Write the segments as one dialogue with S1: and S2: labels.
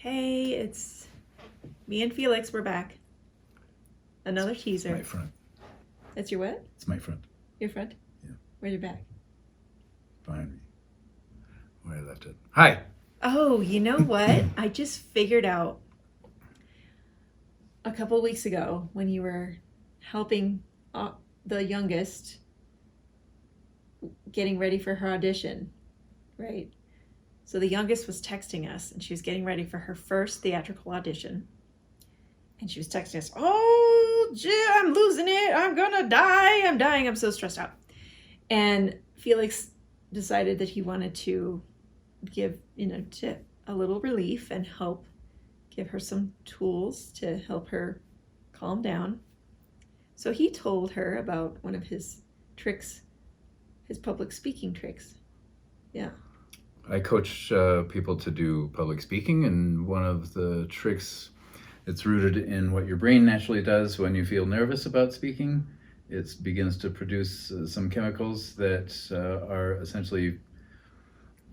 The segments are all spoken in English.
S1: Hey, it's me and Phelyx. We're back. Another teaser.
S2: My front.
S1: That's your what?
S2: It's my front.
S1: Your front?
S2: Yeah.
S1: Where's your back?
S2: Behind me. Where I left it. Hi.
S1: Oh, you know what? I just figured out a couple weeks ago when you were helping the youngest getting ready for her audition, right? So the youngest was texting us and she was getting ready for her first theatrical audition. And she was texting us, "Oh, gee, I'm losing it. I'm gonna die. I'm dying. I'm so stressed out." And Phelyx decided that he wanted to give, a little relief and help give her some tools to help her calm down. So he told her about one of his tricks, his public speaking tricks. Yeah.
S2: I coach people to do public speaking, and one of the tricks, it's rooted in what your brain naturally does when you feel nervous about speaking. It begins to produce some chemicals that are essentially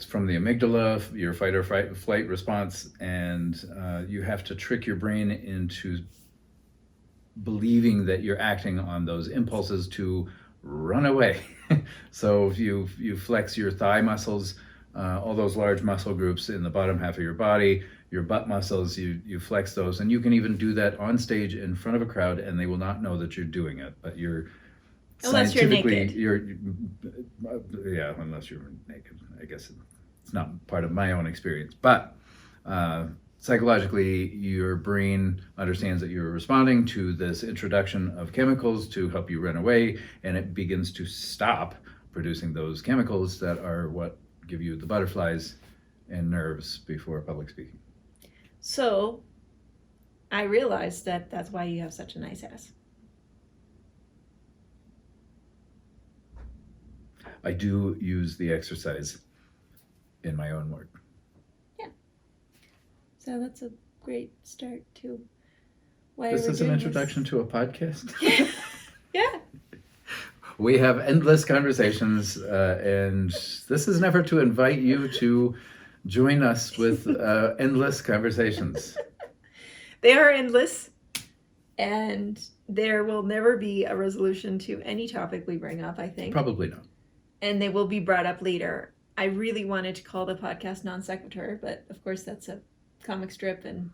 S2: from the amygdala, your fight or flight response, and you have to trick your brain into believing that you're acting on those impulses to run away. So if you flex your thigh muscles, all those large muscle groups in the bottom half of your body, your butt muscles, you flex those, and you can even do that on stage in front of a crowd and they will not know that you're doing it, but
S1: Unless you're naked.
S2: Unless you're naked. I guess it's not part of my own experience, but psychologically your brain understands that you're responding to this introduction of chemicals to help you run away, and it begins to stop producing those chemicals that are what give you the butterflies and nerves before public speaking.
S1: So I realized that that's why you have such a nice ass.
S2: I do use the exercise in my own work.
S1: Yeah. So that's a great start to why
S2: This
S1: we're
S2: is an
S1: doing
S2: introduction
S1: this.
S2: to a podcast.
S1: Yeah.
S2: We have endless conversations, and this is an effort to invite you to join us with endless conversations.
S1: They are endless, and there will never be a resolution to any topic we bring up, I think.
S2: Probably not.
S1: And they will be brought up later. I really wanted to call the podcast Non Sequitur, but of course that's a comic strip and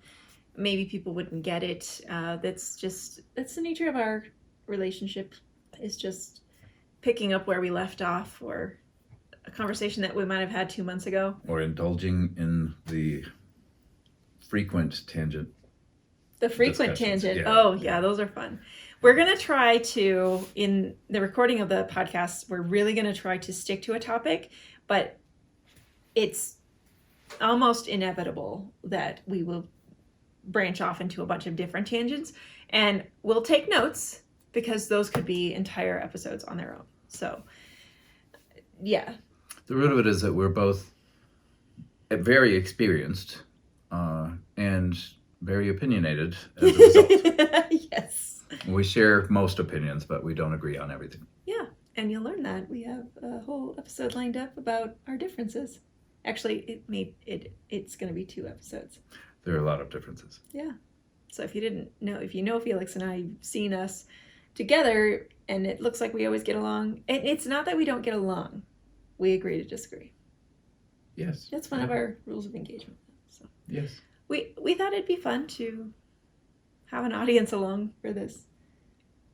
S1: maybe people wouldn't get it. That's the nature of our relationship, is just picking up where we left off, or a conversation that we might have had 2 months ago.
S2: Or indulging in the frequent tangent.
S1: The frequent
S2: discussions.
S1: tangent.
S2: Yeah.
S1: Oh, yeah, those are fun. We're going to try to, in the recording of the podcast, we're really going to try to stick to a topic, but it's almost inevitable that we will branch off into a bunch of different tangents, and we'll take notes because those could be entire episodes on their own. So, yeah.
S2: The root of it is that we're both very experienced and very opinionated as a result.
S1: Yes.
S2: We share most opinions, but we don't agree on everything.
S1: Yeah, and you'll learn that. We have a whole episode lined up about our differences. Actually, it's going to be 2 episodes.
S2: There are a lot of differences.
S1: Yeah. So if you know Phelyx and I, you've seen us together, and it looks like we always get along. And it's not that we don't get along. We agree to disagree.
S2: Yes.
S1: That's one of our rules of engagement. So
S2: yes.
S1: we thought it'd be fun to have an audience along for this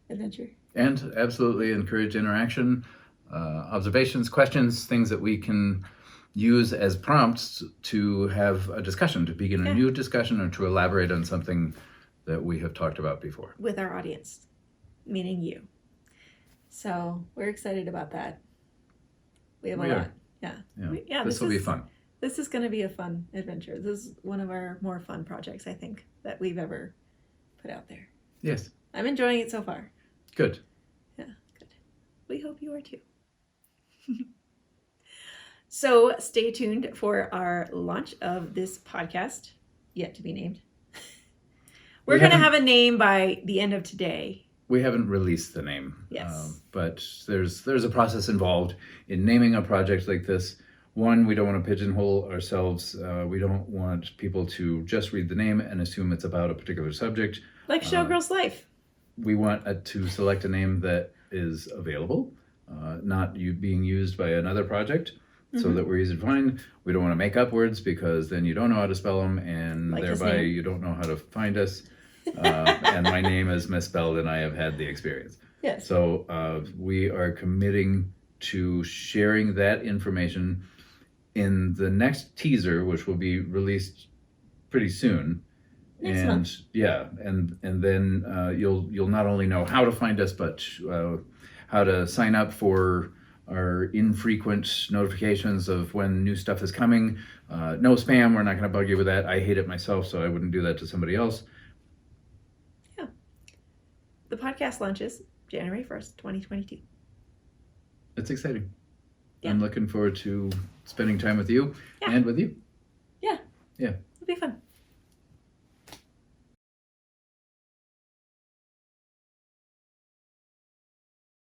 S1: adventure.
S2: And absolutely encourage interaction, observations, questions, things that we can use as prompts to have a discussion, to begin a new discussion, or to elaborate on something that we have talked about before.
S1: With our audience, meaning you. So we're excited about that. We have a lot. Yeah.
S2: This will be fun.
S1: This is going to be a fun adventure. This is one of our more fun projects, I think, that we've ever put out there.
S2: Yes.
S1: I'm enjoying it so far.
S2: Good.
S1: Yeah, good. We hope you are too. So stay tuned for our launch of this podcast, yet to be named. We're going to have a name by the end of today.
S2: We haven't released the name.
S1: Yes.
S2: But there's a process involved in naming a project like this. one, we don't want to pigeonhole ourselves. We don't want people to just read the name and assume it's about a particular subject.
S1: Like Showgirls Life.
S2: We want to select a name that is available, not being used by another project, so that we're easy to find. We don't want to make up words because then you don't know how to spell them, and
S1: Like his
S2: thereby
S1: name.
S2: you don't know how to find us. And my name is misspelled, and I have had the experience.
S1: Yes.
S2: So we are committing to sharing that information in the next teaser, which will be released pretty soon.
S1: Next
S2: and
S1: month.
S2: yeah, and then you'll not only know how to find us, but how to sign up for our infrequent notifications of when new stuff is coming. No spam. We're not going to bug you with that. I hate it myself, so I wouldn't do that to somebody else.
S1: Yeah. The podcast launches January 1st, 2022.
S2: It's exciting.
S1: Yeah.
S2: I'm looking forward to spending time with you
S1: Yeah.
S2: and with you.
S1: Yeah.
S2: Yeah.
S1: It'll be fun.